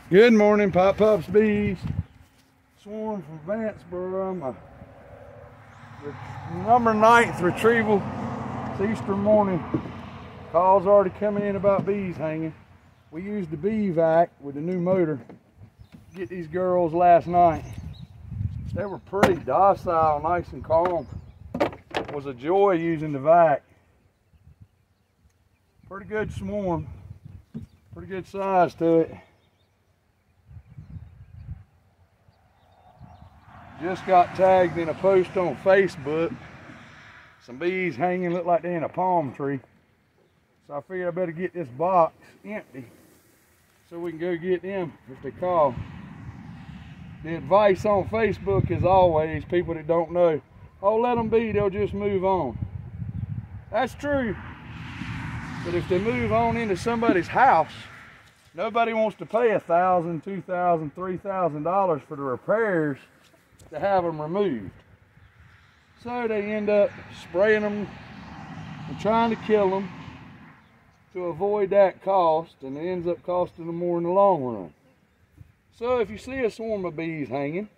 Good morning, Pop Pop's bees. Swarm from Vanceboro. My number 9th retrieval. It's Easter morning. Calls already coming in about bees hanging. We used the bee vac with the new motor to get these girls last night. They were pretty docile, nice and calm. It was a joy using the vac. Pretty good swarm. Pretty good size to it. Just got tagged in a post on Facebook. Some bees hanging, look like they're in a palm tree. So I figured I better get this box empty so we can go get them if they call. The advice on Facebook is always, people that don't know, oh, let them be, they'll just move on. That's true. But if they move on into somebody's house, nobody wants to pay $1,000, $2,000, $3,000 for the repairs to have them removed. So they end up spraying them and trying to kill them to avoid that cost, and it ends up costing them more in the long run. So if you see a swarm of bees hanging,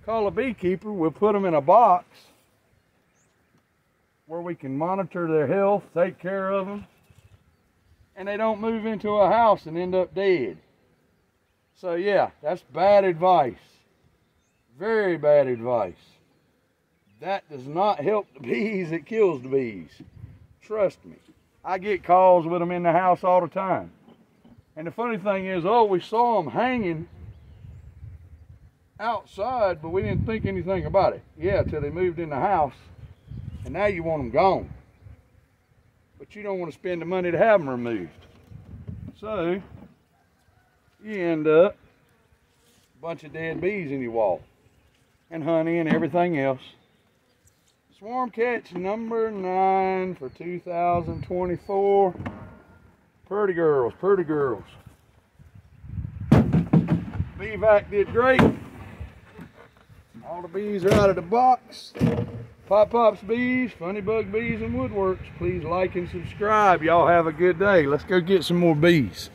call a beekeeper. We'll put them in a box where we can monitor their health, take care of them, and they don't move into a house and end up dead. So yeah, that's bad advice. Very bad advice. That does not help the bees, it kills the bees. Trust me. I get calls with them in the house all the time. And the funny thing is, oh, we saw them hanging outside, but we didn't think anything about it. Yeah, till they moved in the house, and now you want them gone. But you don't want to spend the money to have them removed. So, you end up a bunch of dead bees in your wall. And honey and everything else. Swarm catch number 9 for 2024. Pretty girls, pretty girls. Bee vac did great. All the bees are out of the box. Pop Pop's bees, funny bug bees, and woodworks. Please like and subscribe. Y'all have a good day. Let's go get some more bees.